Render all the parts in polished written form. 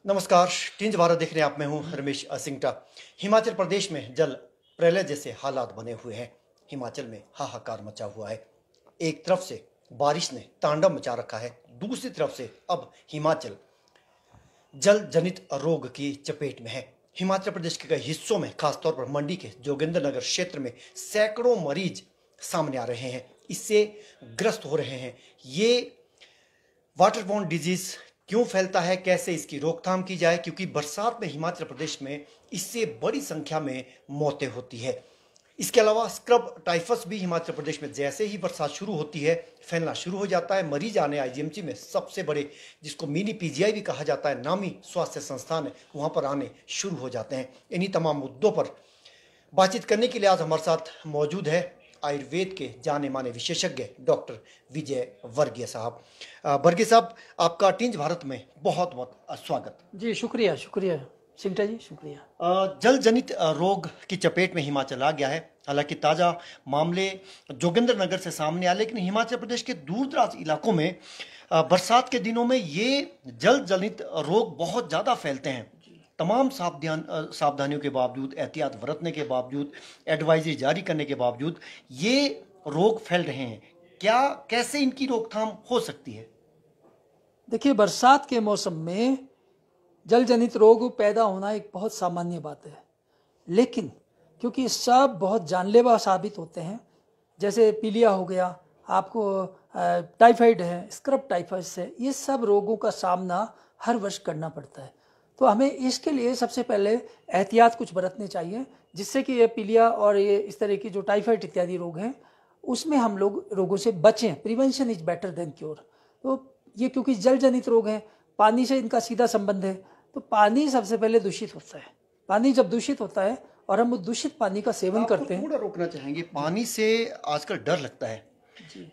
नमस्कार। टिंज भारत देख रहे हैं आप। मैं हूं रमेश असिंगटा। हिमाचल प्रदेश में जल प्रलय जैसे हालात बने हुए हैं। हिमाचल में हाहाकार मचा हुआ है। एक तरफ से बारिश ने तांडव मचा रखा है, दूसरी तरफ से अब हिमाचल जल जनित रोग की चपेट में है। हिमाचल प्रदेश के कई हिस्सों में, खासतौर पर मंडी के जोगिंद्रनगर क्षेत्र में सैकड़ों मरीज सामने आ रहे हैं, इससे ग्रस्त हो रहे हैं। ये वाटरबोर्न डिजीज क्यों फैलता है, कैसे इसकी रोकथाम की जाए, क्योंकि बरसात में हिमाचल प्रदेश में इससे बड़ी संख्या में मौतें होती है। इसके अलावा स्क्रब टाइफस भी हिमाचल प्रदेश में जैसे ही बरसात शुरू होती है फैलना शुरू हो जाता है। मरीज आने आईजीएमसी में, सबसे बड़े जिसको मिनी पीजीआई भी कहा जाता है, नामी स्वास्थ्य संस्थान है, वहाँ पर आने शुरू हो जाते हैं। इन्हीं तमाम मुद्दों पर बातचीत करने के लिए आज हमारे साथ मौजूद है आयुर्वेद के जाने माने विशेषज्ञ डॉक्टर विजय वर्गीय साहब। वर्गीय साहब, आपका टिंज भारत में बहुत बहुत स्वागत। जी शुक्रिया शुक्रिया सिंगटा जी, शुक्रिया। जल जनित रोग की चपेट में हिमाचल आ गया है। हालांकि ताज़ा मामले जोगिंद्रनगर से सामने आए, लेकिन हिमाचल प्रदेश के दूर दराज इलाकों में बरसात के दिनों में ये जल जनित रोग बहुत ज़्यादा फैलते हैं। तमाम सावधानियों के बावजूद, एहतियात बरतने के बावजूद, एडवाइजरी जारी करने के बावजूद ये रोग फैल रहे हैं। क्या, कैसे इनकी रोकथाम हो सकती है? देखिए, बरसात के मौसम में जल जनित रोग पैदा होना एक बहुत सामान्य बात है, लेकिन क्योंकि सब बहुत जानलेवा साबित होते हैं, जैसे पीलिया हो गया, आपको टाइफाइड है, स्क्रब टाइफस है, ये सब रोगों का सामना हर वर्ष करना पड़ता है। तो हमें इसके लिए सबसे पहले एहतियात कुछ बरतने चाहिए, जिससे कि ये पीलिया और ये इस तरह की जो टाइफाइड इत्यादि रोग हैं उसमें हम लोग रोगों से बचें। Prevention is better than cure. तो ये क्योंकि जल जनित रोग हैं, पानी से इनका सीधा संबंध है, तो पानी सबसे पहले दूषित होता है। पानी जब दूषित होता है और हम उस दूषित पानी का सेवन करते हैं। थोड़ा रोकना चाहेंगे, पानी से आजकल डर लगता है।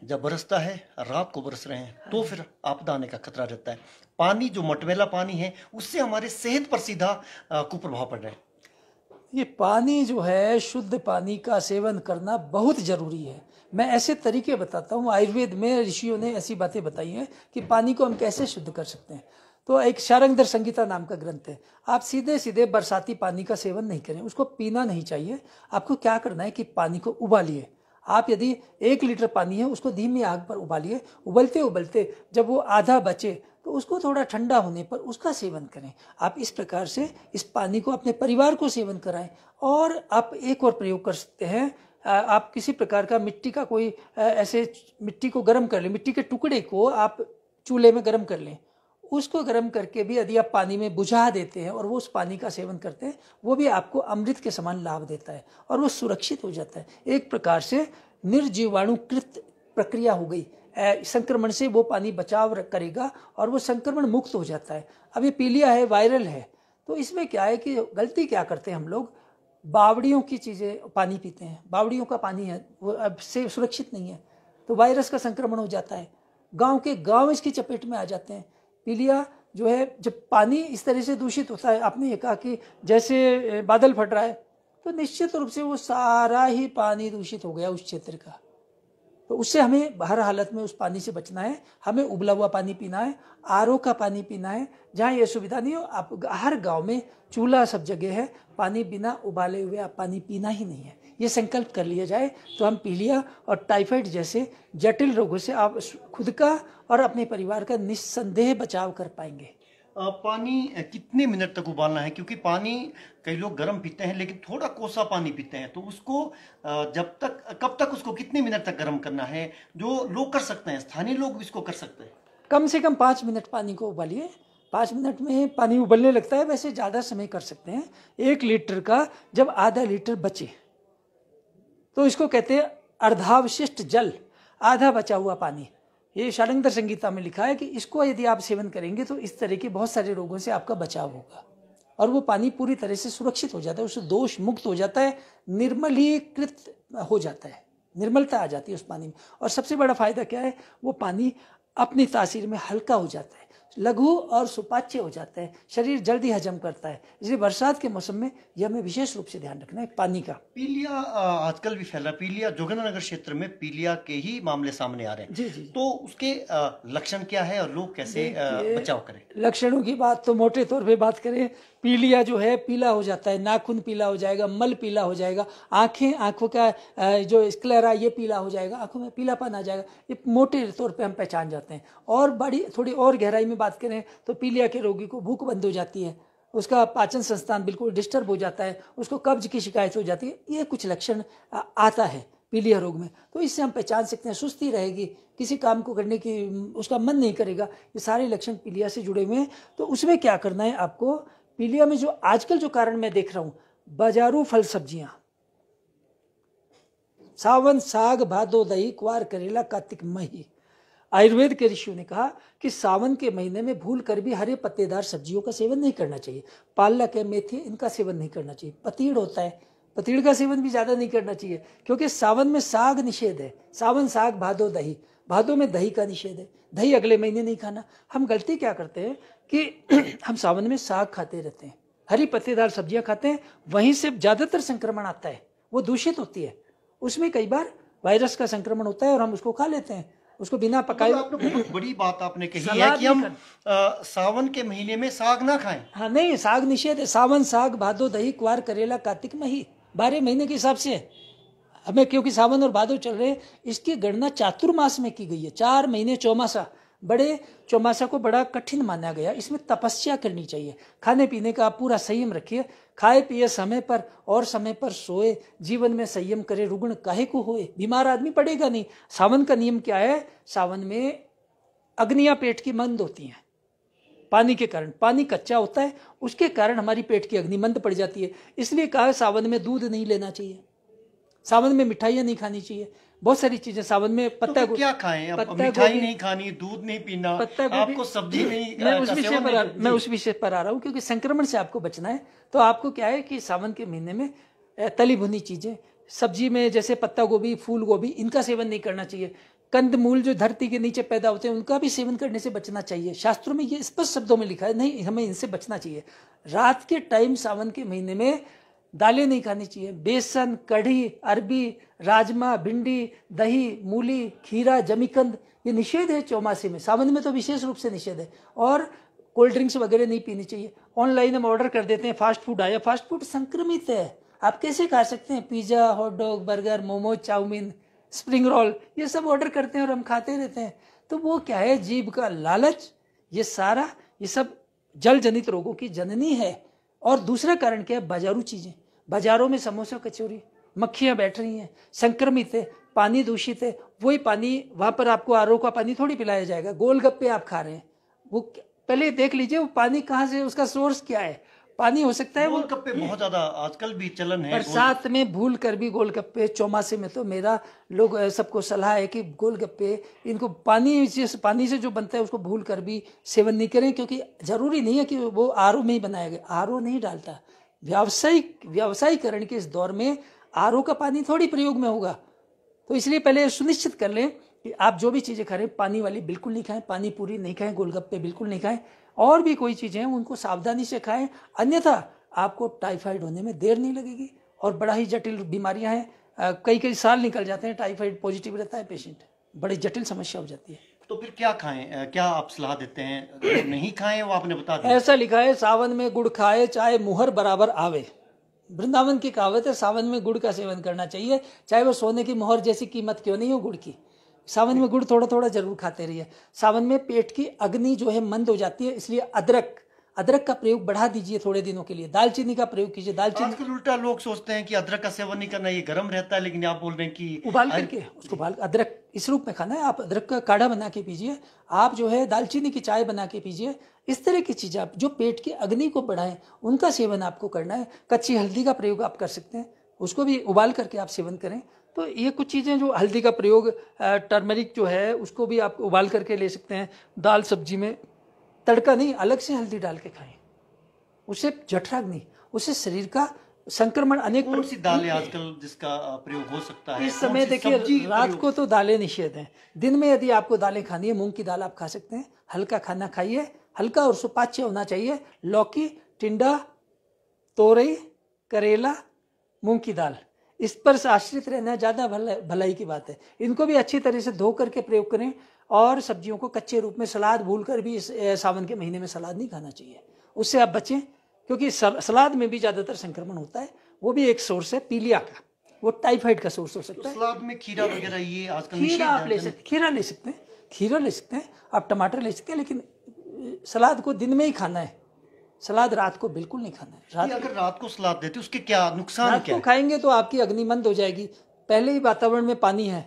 जब बरसता है, रात को बरस रहे हैं, तो फिर आपदा आने का खतरा रहता है। पानी जो मटमैला पानी है, उससे हमारे सेहत पर सीधा कुप्रभाव पड़ रहा है। ये पानी जो है, शुद्ध पानी का सेवन करना बहुत जरूरी है। मैं ऐसे तरीके बताता हूँ, आयुर्वेद में ऋषियों ने ऐसी बातें बताई हैं कि पानी को हम कैसे शुद्ध कर सकते हैं। तो एक शारंगधर संगीता नाम का ग्रंथ है। आप सीधे सीधे बरसाती पानी का सेवन नहीं करें, उसको पीना नहीं चाहिए। आपको क्या करना है कि पानी को उबालिए। आप यदि 1 लीटर पानी है, उसको धीमी आग पर उबालिए। उबलते उबलते जब वो आधा बचे तो उसको थोड़ा ठंडा होने पर उसका सेवन करें। आप इस प्रकार से इस पानी को अपने परिवार को सेवन कराएं। और आप एक और प्रयोग कर सकते हैं। आप किसी प्रकार का मिट्टी का कोई ऐसे मिट्टी को गर्म कर लें, मिट्टी के टुकड़े को आप चूल्हे में गर्म कर लें। उसको गर्म करके भी यदि आप पानी में बुझा देते हैं और वो उस पानी का सेवन करते हैं, वो भी आपको अमृत के समान लाभ देता है और वो सुरक्षित हो जाता है। एक प्रकार से निर्जीवाणुकृत प्रक्रिया हो गई। संक्रमण से वो पानी बचाव करेगा और वो संक्रमण मुक्त हो जाता है। अब ये पीलिया है, वायरल है, तो इसमें क्या है कि गलती क्या करते हैं हम लोग, बावड़ियों की चीज़ें पानी पीते हैं। बावड़ियों का पानी है वो अब से सुरक्षित नहीं है, तो वायरस का संक्रमण हो जाता है। गाँव के गाँव इसकी चपेट में आ जाते हैं। पीलिया जो है, जब पानी इस तरह से दूषित होता है, आपने ये कहा कि जैसे बादल फट रहा है, तो निश्चित रूप से वो सारा ही पानी दूषित हो गया उस क्षेत्र का। तो उससे हमें हर हालत में उस पानी से बचना है। हमें उबला हुआ पानी पीना है, आरओ का पानी पीना है। जहाँ ये सुविधा नहीं हो, आप हर गांव में चूल्हा सब जगह है, पानी बिना उबाले हुए आप पानी पीना ही नहीं है। ये संकल्प कर लिया जाए तो हम पीलिया और टाइफाइड जैसे जटिल रोगों से आप खुद का और अपने परिवार का निस्संदेह बचाव कर पाएंगे। पानी कितने मिनट तक उबालना है? क्योंकि पानी कई लोग गर्म पीते हैं, लेकिन थोड़ा कोसा पानी पीते हैं, तो उसको जब तक, कब तक, उसको कितने मिनट तक गर्म करना है? जो लोग कर सकते हैं, स्थानीय लोग इसको कर सकते हैं। कम से कम 5 मिनट पानी को उबालिए। 5 मिनट में पानी उबलने लगता है। वैसे ज़्यादा समय कर सकते हैं। 1 लीटर का जब आधा लीटर बचे तो इसको कहते हैं अर्धावशिष्ट जल, आधा बचा हुआ पानी। ये शारंगधर संगीता में लिखा है कि इसको यदि आप सेवन करेंगे तो इस तरह के बहुत सारे रोगों से आपका बचाव होगा और वो पानी पूरी तरह से सुरक्षित हो जाता है, उससे दोष मुक्त हो जाता है, निर्मलीकृत हो जाता है, निर्मलता आ जाती है उस पानी में। और सबसे बड़ा फायदा क्या है, वो पानी अपनी तासीर में हल्का हो जाता है। लघु और सुपाच्य हो जाता है, शरीर जल्दी हजम करता है। इसलिए बरसात के मौसम में यह हमें विशेष रूप से ध्यान रखना है पानी का। पीलिया आजकल भी फैला, पीलिया जोगिंद्रनगर क्षेत्र में पीलिया के ही मामले सामने आ रहे हैं। जी जी। तो उसके लक्षण क्या है और लोग कैसे बचाव करें? लक्षणों की बात तो मोटे तौर पे बात करें, पीलिया जो है पीला हो जाता है, नाखून पीला हो जाएगा, मल पीला हो जाएगा, आंखों का जो स्क्लेरा ये पीला हो जाएगा, आंखों में पीलापन आ जाएगा। ये मोटे तौर पे हम पहचान जाते हैं। और बड़ी थोड़ी और गहराई में बात करें तो पीलिया के रोगी को भूख बंद हो जाती है, उसका पाचन संस्थान बिल्कुल डिस्टर्ब हो जाता है, उसको कब्ज की शिकायत हो जाती है। ये कुछ लक्षण आता है पीलिया रोग में। तो इससे हम पहचान सकते हैं, सुस्ती रहेगी, किसी काम को करने की उसका मन नहीं करेगा, ये सारे लक्षण पीलिया से जुड़े हुए हैं। तो उसमें क्या करना है आपको, पीलिया में जो आजकल जो कारण मैं देख रहा हूं, बाजारू फल सब्जियां, सावन साग भादो दही क्वार करेला कार्तिक मही। आयुर्वेद के ऋषियों ने कहा कि सावन के महीने में भूल कर भी हरे पत्तेदार सब्जियों का सेवन नहीं करना चाहिए। पालक है, मेथी, इनका सेवन नहीं करना चाहिए। पतीड़ होता है, पतीड़ का सेवन भी ज्यादा नहीं करना चाहिए, क्योंकि सावन में साग निषेध है। सावन साग भादो दही, भादो में दही का निषेध है, दही अगले महीने नहीं खाना। हम गलती क्या करते हैं कि हम सावन में साग खाते रहते हैं, हरी पत्तेदार सब्जियां खाते हैं, वहीं से ज्यादातर संक्रमण आता है, वो दूषित होती है, उसमें कई बार वायरस का संक्रमण होता है और हम उसको खा लेते हैं, उसको बिना पकाए। आपने बहुत बड़ी बात आपने कही है कि हम सावन के महीने में साग ना खाएं। हाँ नहीं, साग निषेध है। सावन साग भादो दही क्वार करेला कार्तिक मही 12 महीने के हिसाब से है हमें, क्योंकि सावन और भादो चल रहे हैं। इसकी गणना चातुर्मास में की गई है, 4 महीने चौमासा। बड़े चौमासा को बड़ा कठिन माना गया, इसमें तपस्या करनी चाहिए। खाने पीने का आप पूरा संयम रखिए, खाए पिए समय पर और समय पर सोए, जीवन में संयम करे, रुग्ण काहे को होए, बीमार आदमी पड़ेगा नहीं। सावन का नियम क्या है, सावन में अग्नियां पेट की मंद होती हैं पानी के कारण, पानी कच्चा होता है, उसके कारण हमारी पेट की अग्नि मंद पड़ जाती है। इसलिए कहा सावन में दूध नहीं लेना चाहिए, सावन में मिठाइयां नहीं खानी चाहिए, बहुत सारी चीजें सावन में। पत्ता तो क्या खाएं? मिठाई नहीं खानी, दूध नहीं पीना, आपको सब्जी नहीं, मैं उस विषय पर आ रहा हूं, क्योंकि संक्रमण से आपको बचना है। तो आपको क्या है कि सावन के महीने में तली भुनी चीजें, सब्जी में जैसे पत्ता गोभी, फूल गोभी, इनका सेवन नहीं करना चाहिए। कंद मूल जो धरती के नीचे पैदा होते हैं, उनका भी सेवन करने से बचना चाहिए। शास्त्रों में ये स्पष्ट शब्दों में लिखा है, नहीं हमें इनसे बचना चाहिए। रात के टाइम सावन के महीने में दालें नहीं खानी चाहिए। बेसन, कढ़ी, अरबी, राजमा, भिंडी, दही, मूली, खीरा, जमीकंद, ये निषेध है चौमासे में। सावन में तो विशेष रूप से निषेध है। और कोल्ड ड्रिंक्स वगैरह नहीं पीनी चाहिए। ऑनलाइन हम ऑर्डर कर देते हैं, फास्ट फूड आया, फास्ट फूड संक्रमित है, आप कैसे खा सकते हैं? Pizza, hot dog, burger, momos, chowmein, spring roll, ये सब ऑर्डर करते हैं और हम खाते रहते हैं। तो वो क्या है, जीभ का लालच, ये सारा, ये सब जल जनित रोगों की जननी है। और दूसरा कारण क्या है, बाजारू चीजें, बाजारों में समोसा कचौरी, मक्खियां बैठ रही हैं, संक्रमित है, पानी दूषित है। वही पानी वहां पर आपको आरओ का पानी थोड़ी पिलाया जाएगा। गोलगप्पे आप खा रहे हैं, वो पहले देख लीजिए वो पानी कहाँ से, उसका सोर्स क्या है। पानी हो सकता है वो, गोलगप्पे बहुत ज्यादा आजकल भी चलन है। बरसात में भूल कर भी गोलगप्पे, चौमासे में तो मेरा लोग सबको सलाह है कि गोलगप्पे इनको पानी से जो बनता है उसको भूल कर भी सेवन नहीं करें, क्योंकि जरूरी नहीं है कि वो आरओ में ही बनाया गया, आरओ नहीं डालता। व्यावसायीकरण के इस दौर में आरओ का पानी थोड़ी प्रयोग में होगा। तो इसलिए पहले सुनिश्चित कर लें कि आप जो भी चीजें खा रहे हैं, पानी वाली बिल्कुल नहीं खाएं, पानी पूरी नहीं खाएं, गोलगप्पे बिल्कुल नहीं खाएं, और भी कोई चीजें हैं उनको सावधानी से खाएं, अन्यथा आपको टाइफाइड होने में देर नहीं लगेगी। और बड़ा ही जटिल बीमारियां हैं, कई साल निकल जाते हैं, टाइफाइड पॉजिटिव रहता है पेशेंट, बड़ी जटिल समस्या हो जाती है। तो फिर क्या खाएं, क्या आप सलाह देते हैं? नहीं खाएं वो आपने बता दिया। ऐसा लिखा है, सावन में गुड़ खाए चाहे मुहर बराबर आवे। वृंदावन की कहावत है, सावन में गुड़ का सेवन करना चाहिए, चाहे वो सोने की मोहर जैसी कीमत क्यों नहीं हो गुड़ की। सावन में गुड़ थोड़ा थोड़ा जरूर खाते रहिए। सावन में पेट की अग्नि जो है मंद हो जाती है, इसलिए अदरक का प्रयोग बढ़ा दीजिए थोड़े दिनों के लिए। दालचीनी का प्रयोग कीजिए। दालचीनी आजकल उल्टा लोग सोचते हैं कि अदरक का सेवन नहीं करना, ये गर्म रहता है, लेकिन आप बोल रहे हैं कि उबाल करके उसको अदरक इस रूप में खाना है। आप अदरक का काढ़ा बना के पीजिए, आप जो है दालचीनी की चाय बना के पीजिए। इस तरह की चीजें आप जो पेट की अग्नि को बढ़ाएं, उनका सेवन आपको करना है। कच्ची हल्दी का प्रयोग आप कर सकते हैं, उसको भी उबाल करके आप सेवन करें। तो ये कुछ चीजें जो हल्दी का प्रयोग, टर्मरिक जो है उसको भी आप उबाल करके ले सकते हैं। दाल सब्जी में तड़का नहीं, अलग से हल्दी डाल के खाएं, उससे जठराग्नि, उससे शरीर का संक्रमण अनेक। कौन सी दालें आजकल जिसका प्रयोग हो सकता है? इस समय देखिए, रात को तो दालें निषेध हैं, दिन में यदि आपको दालें खानी है, मूंग की दाल आप खा सकते हैं। हल्का खाना खाइए, हल्का और सुपाच्य होना चाहिए। लौकी, टिंडा, तोरई, करेला, मूंग की दाल, इस पर से आश्रित रहना ज़्यादा भलाई की बात है। इनको भी अच्छी तरह से धो करके प्रयोग करें। और सब्जियों को कच्चे रूप में, सलाद भूल कर भी इस सावन के महीने में सलाद नहीं खाना चाहिए, उससे आप बचें, क्योंकि सलाद में भी ज़्यादातर संक्रमण होता है। वो भी एक सोर्स है पीलिया का, वो टाइफाइड का सोर्स हो सकता है। सलाद में खीरा वगैरह ये आजकल खीरा आप ले सकते, खीरा ले सकते हैं, खीरा ले सकते हैं, आप टमाटर ले सकते हैं, लेकिन सलाद को दिन में ही खाना है, सलाद रात को बिल्कुल नहीं खाना है। अगर रात को सलाद देते उसके क्या नुकसान रात को खाएंगे तो आपकी अग्नि मंद हो जाएगी। पहले ही वातावरण में पानी है,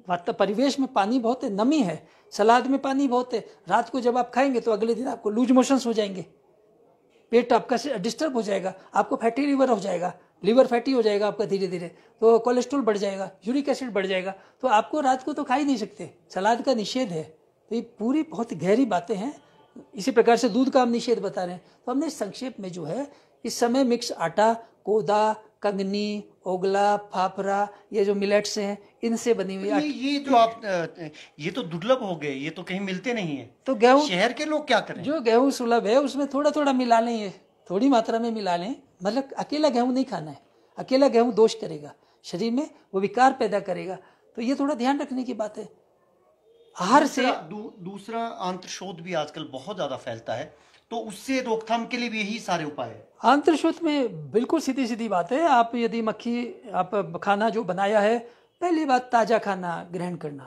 परिवेश में पानी बहुत है, नमी है, सलाद में पानी बहुत है। रात को जब आप खाएंगे तो अगले दिन आपको लूज मोशंस हो जाएंगे, पेट आपका डिस्टर्ब हो जाएगा, आपको फैटी लिवर हो जाएगा, लिवर फैटी हो जाएगा आपका धीरे धीरे, तो कोलेस्ट्रॉल बढ़ जाएगा, यूरिक एसिड बढ़ जाएगा। तो आपको रात को तो खा ही नहीं सकते, सलाद का निषेध है। तो ये पूरी बहुत गहरी बातें हैं। इसी प्रकार से दूध का हम निषेध बता रहे हैं। तो हमने संक्षेप में जो है, इस समय मिक्स आटा, कोदा, कंगनी, ओगला, फाफरा, ये जो मिलेट्स हैं, इनसे बनी हुई ये जो आप ये तो दुर्लभ हो गए, ये तो कहीं मिलते नहीं है। तो गेहूं, शहर के लोग क्या करें? जो गेहूं सुलभ है उसमें थोड़ा थोड़ा मिला लें, ये थोड़ी मात्रा में मिला लें। मतलब अकेला गेहूं नहीं खाना है, अकेला गेहूं दोष करेगा शरीर में, वो विकार पैदा करेगा। तो ये थोड़ा ध्यान रखने की बात है। आहार से दूसरा आंत्रशोथ भी आजकल बहुत ज्यादा फैलता है, तो उससे रोकथाम के लिए भी यही सारे उपाय है। आंत्रशोथ में बिल्कुल सीधी सीधी बात है। आप यदि मक्खी, आप खाना जो बनाया है, पहली बात ताज़ा खाना ग्रहण करना,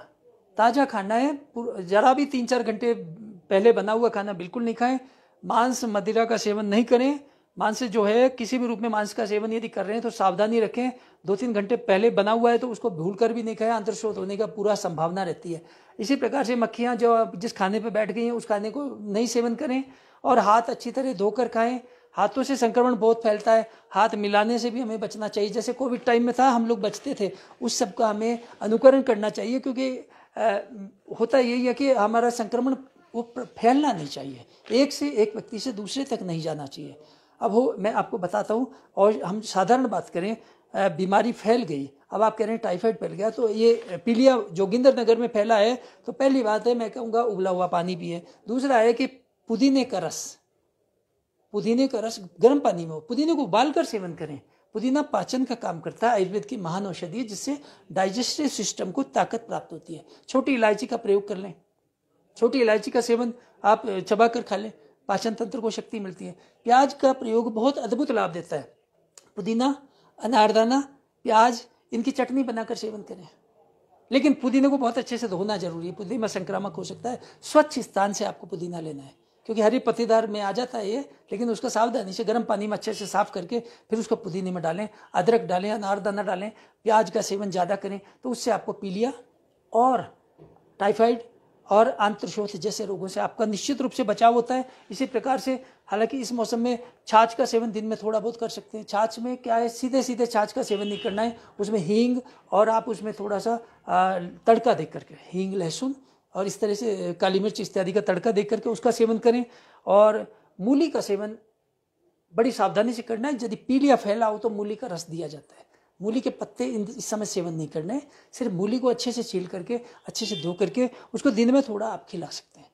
ताज़ा खाना है। जरा भी 3-4 घंटे पहले बना हुआ खाना बिल्कुल नहीं खाएं। मांस, मदिरा का सेवन नहीं करें। मांस जो है, किसी भी रूप में मांस का सेवन यदि कर रहे हैं तो सावधानी रखें। 2-3 घंटे पहले बना हुआ है तो उसको भूल कर भी नहीं खाएं, आंत्रशोथ होने का पूरा संभावना रहती है। इसी प्रकार से मक्खियाँ जो जिस खाने पर बैठ गई हैं उस खाने को नहीं सेवन करें, और हाथ अच्छी तरह धोकर खाएं। हाथों से संक्रमण बहुत फैलता है, हाथ मिलाने से भी हमें बचना चाहिए। जैसे कोविड टाइम में था, हम लोग बचते थे, उस सब का हमें अनुकरण करना चाहिए, क्योंकि होता यही है कि हमारा संक्रमण वो फैलना नहीं चाहिए, एक से एक व्यक्ति से दूसरे तक नहीं जाना चाहिए। अब मैं आपको बताता हूँ, और हम साधारण बात करें, बीमारी फैल गई, अब आप कह रहे हैं टाइफाइड फैल गया, तो ये पीलिया जोगिंदर नगर में फैला है, तो पहली बात है मैं कहूँगा उबला हुआ पानी पिए। दूसरा है कि पुदीने का रस गर्म पानी में हो, पुदीने को उबाल कर सेवन करें। पुदीना पाचन का काम करता है, आयुर्वेद की महान औषधि है, जिससे डाइजेस्टिव सिस्टम को ताकत प्राप्त होती है। छोटी इलायची का प्रयोग कर लें, छोटी इलायची का सेवन आप चबा कर खा लें, पाचन तंत्र को शक्ति मिलती है। प्याज का प्रयोग बहुत अद्भुत लाभ देता है। पुदीना, अनारदाना, प्याज, इनकी चटनी बनाकर सेवन करें। लेकिन पुदीने को बहुत अच्छे से धोना जरूरी है, पुदीना संक्रामक हो सकता है। स्वच्छ स्थान से आपको पुदीना लेना है, क्योंकि हरी पत्तेदार में आ जाता है ये, लेकिन उसका सावधानी से गर्म पानी में अच्छे से साफ करके फिर उसको पुदीने में डालें। अदरक डालें, अनारदाना डालें, प्याज का सेवन ज़्यादा करें, तो उससे आपको पीलिया और टाइफाइड और आंत्रशोथ जैसे रोगों से आपका निश्चित रूप से बचाव होता है। इसी प्रकार से, हालांकि इस मौसम में छाछ का सेवन दिन में थोड़ा बहुत कर सकते हैं। छाछ में क्या है, सीधे सीधे छाछ का सेवन नहीं करना है, उसमें हींग और आप उसमें थोड़ा सा तड़का देख करके, हींग, लहसुन और इस तरह से काली मिर्च इत्यादि का तड़का देख करके उसका सेवन करें। और मूली का सेवन बड़ी सावधानी से करना है। यदि पीलिया फैला हो तो मूली का रस दिया जाता है, मूली के पत्ते इस समय सेवन नहीं करने हैं। सिर्फ मूली को अच्छे से छील करके, अच्छे से धो करके उसको दिन में थोड़ा आप खिला सकते हैं।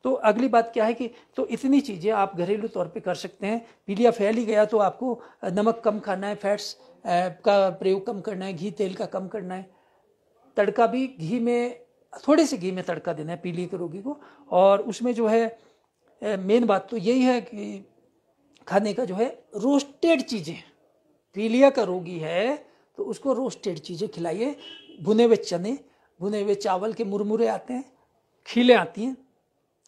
तो अगली बात क्या है कि, तो इतनी चीज़ें आप घरेलू तौर पे कर सकते हैं। पीलिया फैल ही गया तो आपको नमक कम खाना है, फैट्स का प्रयोग कम करना है, घी तेल का कम करना है, तड़का भी घी में, थोड़े से घी में तड़का देना है पीलिया के रोगी को। और उसमें जो है मेन बात तो यही है कि खाने का जो है रोस्टेड चीज़ें, पीलिया का रोगी है तो उसको रोस्टेड चीज़ें खिलाइए। भुने हुए चने, भुने हुए चावल के मुरमुरे आते हैं, खीलें आती हैं,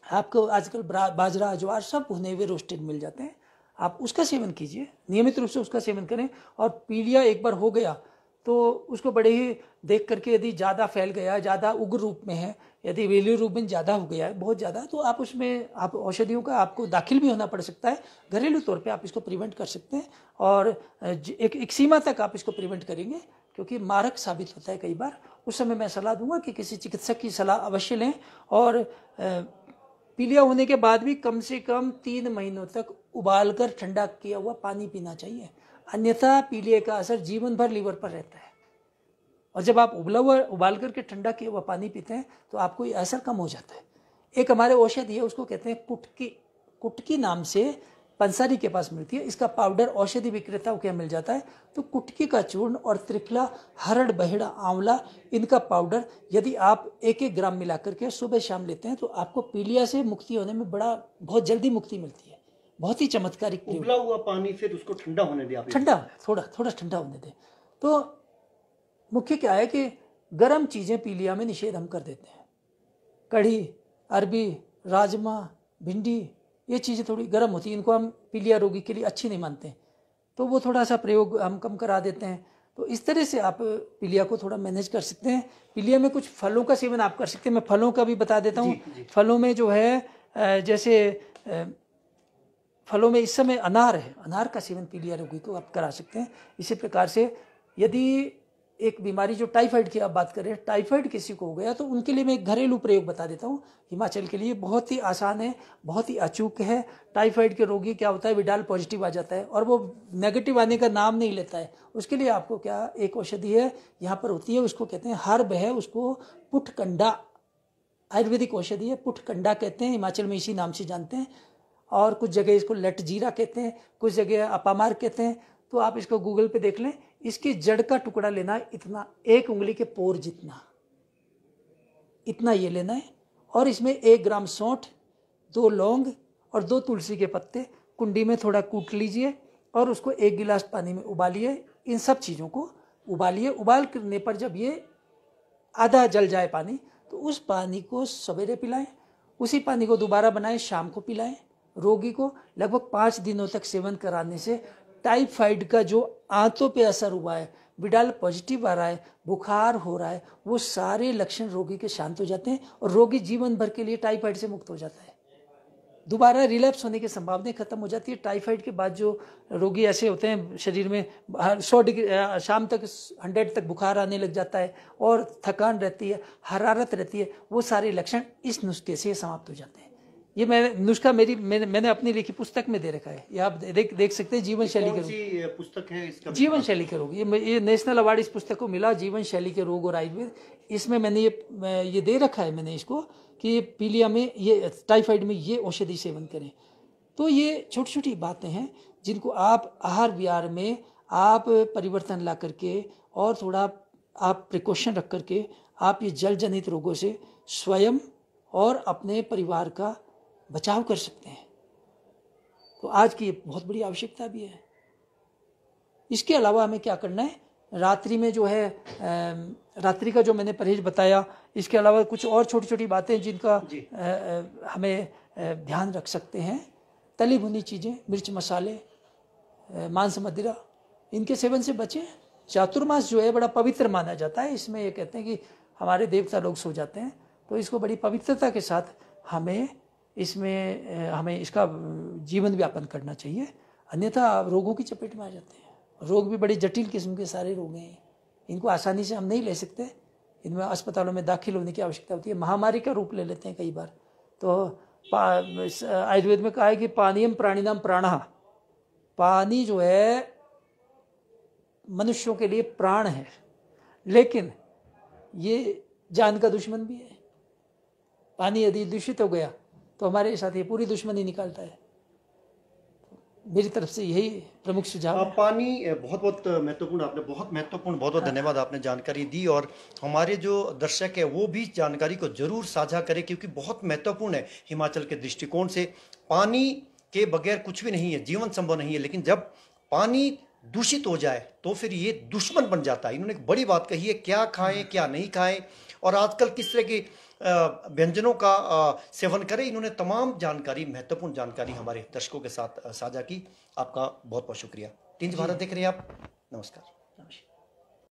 आपको आजकल बाजरा, ज्वार सब भुने हुए रोस्टेड मिल जाते हैं, आप उसका सेवन कीजिए, नियमित रूप से उसका सेवन करें। और पीलिया एक बार हो गया तो उसको बड़े ही देख करके, यदि ज़्यादा फैल गया, ज़्यादा उग्र रूप में है, यदि बिलिरुबिन ज़्यादा हो गया है, बहुत ज़्यादा, तो आप उसमें आप औषधियों का आपको दाखिल भी होना पड़ सकता है। घरेलू तौर पे आप इसको प्रिवेंट कर सकते हैं, और एक सीमा तक आप इसको प्रिवेंट करेंगे, क्योंकि मारक साबित होता है कई बार। उस समय मैं सलाह दूंगा कि किसी चिकित्सक की सलाह अवश्य लें। और पीलिया होने के बाद भी कम से कम 3 महीनों तक उबाल कर ठंडा किया हुआ पानी पीना चाहिए, अन्यथा पीलिया का असर जीवन भर लीवर पर रहता है। और जब आप उबाल करके ठंडा किया हुआ पानी पीते हैं तो आपको ये असर कम हो जाता है। एक हमारे औषधि है, उसको कहते हैं कुटकी, कुटकी नाम से पंसारी के पास मिलती है। इसका पाउडर औषधि विक्रेताओं के यहाँ मिल जाता है। तो कुटकी का चूर्ण और त्रिफला, हरड़, बहेड़ा, आंवला, इनका पाउडर यदि आप 1-1 ग्राम मिला करके सुबह शाम लेते हैं तो आपको पीलिया से मुक्ति होने में बहुत जल्दी मुक्ति मिलती है। बहुत ही चमत्कारिक प्रयोग। उबला हुआ पानी फिर उसको ठंडा होने दिया, ठंडा, थोड़ा ठंडा होने दें। तो मुख्य क्या है कि गर्म चीजें पीलिया में निषेध हम कर देते हैं। कढ़ी, अरबी, राजमा, भिंडी, ये चीज़ें थोड़ी गर्म होती हैं, इनको हम पीलिया रोगी के लिए अच्छी नहीं मानते, तो वो थोड़ा सा प्रयोग हम कम करा देते हैं। तो इस तरह से आप पीलिया को थोड़ा मैनेज कर सकते हैं। पीलिया में कुछ फलों का सेवन आप कर सकते हैं। मैं फलों का भी बता देता हूँ। फलों में जो है जैसे फलों में इस समय अनार है, अनार का सेवन पीलिया रोगी को आप करा सकते हैं। इसी प्रकार से यदि एक बीमारी जो टाइफाइड की आप बात करें, टाइफाइड किसी को हो गया तो उनके लिए मैं एक घरेलू प्रयोग बता देता हूँ। हिमाचल के लिए बहुत ही आसान है, बहुत ही अचूक है। टाइफाइड के रोगी क्या होता है, विडाल पॉजिटिव आ जाता है और वो नेगेटिव आने का नाम नहीं लेता है। उसके लिए आपको क्या, एक औषधि है यहाँ पर होती है, उसको कहते हैं हर्ब है, उसको पुटकंडा, आयुर्वेदिक औषधि है, पुटकंडा कहते हैं, हिमाचल में इसी नाम से जानते हैं। और कुछ जगह इसको लट जीरा कहते हैं, कुछ जगह अपामार कहते हैं। तो आप इसको गूगल पे देख लें। इसकी जड़ का टुकड़ा लेना है, इतना 1 उंगली के पोर जितना, इतना ये लेना है। और इसमें 1 ग्राम सौंठ, 2 लौंग और 2 तुलसी के पत्ते कुंडी में थोड़ा कूट लीजिए और उसको 1 गिलास पानी में उबालिए। इन सब चीज़ों को उबालिए। उबाल करने पर जब ये आधा जल जाए पानी, तो उस पानी को सवेरे पिलाएं, उसी पानी को दोबारा बनाएं, शाम को पिलाएं। रोगी को लगभग 5 दिनों तक सेवन कराने से टाइफाइड का जो आंतों पे असर हुआ है, विडाल पॉजिटिव आ रहा है, बुखार हो रहा है, वो सारे लक्षण रोगी के शांत हो जाते हैं और रोगी जीवन भर के लिए टाइफाइड से मुक्त हो जाता है। दोबारा रिलैप्स होने की संभावना खत्म हो जाती है। टाइफाइड के बाद जो रोगी ऐसे होते हैं, शरीर में 100 डिग्री, शाम तक 100 तक बुखार आने लग जाता है और थकान रहती है, हरारत रहती है, वो सारे लक्षण इस नुस्खे से समाप्त हो जाते हैं। ये नुस्खा मैंने अपनी लिखी पुस्तक में दे रखा है। ये आप देख सकते हैं। जीवन शैली के रोग पुस्तक है इसका, जीवन शैली के रोग। ये नेशनल अवार्ड इस पुस्तक को मिला, जीवन शैली के रोग और आयुर्वेद। इसमें मैंने ये दे रखा है मैंने इसको कि पीलिया में, ये टाइफाइड में ये औषधि सेवन करें। तो ये छोटी छोटी बातें हैं जिनको आप आहार विहार में आप परिवर्तन ला करके और थोड़ा आप प्रिकॉशन रख करके आप ये जल जनित रोगों से स्वयं और अपने परिवार का बचाव कर सकते हैं। तो आज की बहुत बड़ी आवश्यकता भी है। इसके अलावा हमें क्या करना है, रात्रि में जो है रात्रि का जो मैंने परहेज बताया, इसके अलावा कुछ और छोटी छोटी बातें जिनका हमें ध्यान रख सकते हैं। तली भुनी चीज़ें, मिर्च मसाले, मांस मदिरा, इनके सेवन से बचें। चातुर्मास जो है बड़ा पवित्र माना जाता है। इसमें ये कहते हैं कि हमारे देवता लोग सो जाते हैं, तो इसको बड़ी पवित्रता के साथ हमें इसका जीवन व्यापन करना चाहिए, अन्यथा रोगों की चपेट में आ जाते हैं। रोग भी बड़े जटिल किस्म के सारे रोग हैं, इनको आसानी से हम नहीं ले सकते। इनमें अस्पतालों में दाखिल होने की आवश्यकता होती है, महामारी का रूप ले लेते हैं कई बार। तो आयुर्वेद में कहा है कि पानीयम प्राणिनाम प्राणः, पानी जो है मनुष्यों के लिए प्राण है, लेकिन ये जान का दुश्मन भी है। पानी यदि दूषित हो गया तो हमारे साथ ये पूरी दुश्मनी निकालता है। मेरी तरफ से यही प्रमुख सुझाव है। पानी बहुत बहुत महत्वपूर्ण, आपने बहुत महत्वपूर्ण, बहुत बहुत धन्यवाद, आपने जानकारी दी। और हमारे जो दर्शक है वो भी जानकारी को जरूर साझा करें, क्योंकि बहुत महत्वपूर्ण है हिमाचल के दृष्टिकोण से। पानी के बगैर कुछ भी नहीं है, जीवन संभव नहीं है। लेकिन जब पानी दूषित हो जाए तो फिर ये दुश्मन बन जाता है। इन्होंने एक बड़ी बात कही है, क्या खाएं क्या नहीं खाएं और आजकल किस तरह की व्यंजनों का सेवन करें। इन्होंने तमाम जानकारी, महत्वपूर्ण जानकारी हमारे दर्शकों के साथ साझा की। आपका बहुत बहुत शुक्रिया। टिंज भारत देख रहे हैं आप, नमस्कार।